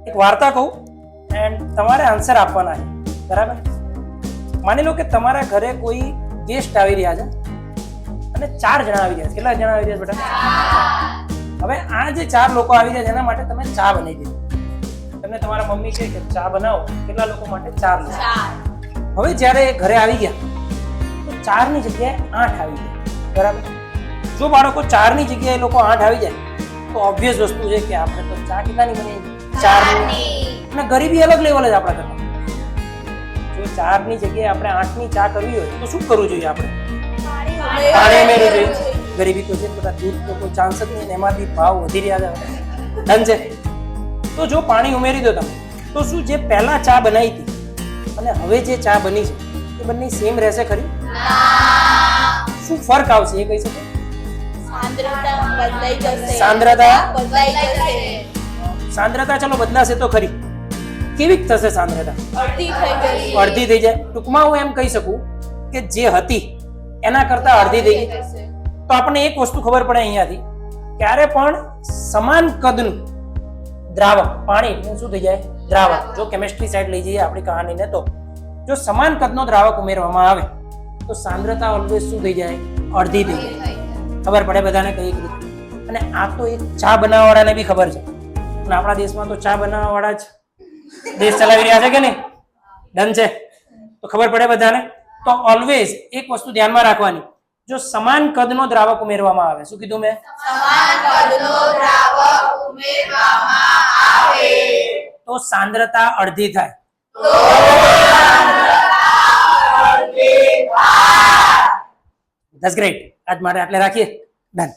એક વાર્તા કહું એન્ડ તમારે આન્સર આપવાના છે, બરાબર? માની લો કે તમારા ઘરે કોઈ ગેસ્ટ આવી રહ્યા છે અને 4 જણા આવી રહ્યા છે. કેટલા જણા આવી રહ્યા છે બેટા? હવે આ જે 4 લોકો આવી રહ્યા છે એના માટે તમે ચા બનાવી દીધી. તમને તમારા મમ્મી કહે કે ચા બનાવો. કેટલા લોકો માટે? 4 લોકો. હવે જ્યારે ઘરે આવી ગયા તો 4 ની જગ્યાએ 8 આવી ગયા, બરાબર? જો બાળકો 4 ની જગ્યાએ લોકો 8 આવી જાય તો ઓબ્વિયસ વસ્તુ છે કે આપણે તો ચા કેટલાની બની? 4 ની. અને ગરીબી અલગ લેવલ જ આપણા ઘરમાં. જો 4 ની જગ્યાએ આપણે 8 ની ચા કરવી હોય તો શું કરવું જોઈએ? આપણે પાણી ઉમેરવું જોઈએ. ગરીબી તો છે, બધા દૂધ તો કોઈ ચાન્સ જ નહીં, એમાંથી ભાવ વધી રહ્યા છે. ડન છે? તો જો પાણી ઉમેરી દો તમે તો શું જે પહેલા ચા બનાવી હતી અને હવે જે ચા બની છે એ બંને સેમ રહેશે ખરી? શું ફરક આવશે એ કહી શકો? સાંદ્રતા ચલો બદલાશે તો ખરી. કેવી થશે સાંદ્રતા? અડધી થઈ જાય. ટૂંકમાં હું એમ કહી શકું કે જે હતી એના કરતા અડધી થઈ ગઈ. તો આપણને એક વસ્તુ ખબર પડે અહીંયાથી, ક્યારે પણ સમાન કદનું દ્રાવક પાણી શું થઈ જાય? દ્રાવક. જો કેમિસ્ટ્રી સાઈડ લઈ જઈએ આપણી કહાનીને તો જો સમાન કદનો દ્રાવક ઉમેરવામાં આવે તો સાંદ્રતા ઓલવેઝ શું થઈ જાય? અડધી થઈ જાય. ખબર પડે બધાને કઈ રીતે? અને આ તો એક ચા બનાવવાવાળાને બી ખબર છે, અને આપણા દેશમાં તો ચા બનાવવાવાળા જ દેશ ચલાવી રહ્યા છે કે નહીં? ડન છે? તો ખબર પડે બધાને. તો ઓલવેઝ એક વસ્તુ ધ્યાનમાં રાખવાની, જો સમાન કદનો દ્રાવક ઉમેરવામાં આવે, શું કીધું મેં? સમાન કદનો દ્રાવક ઉમેરવામાં આવે તો સાંદ્રતા અડધી થાય. That's great. આજ માટે આટલે રાખીએ. ડન.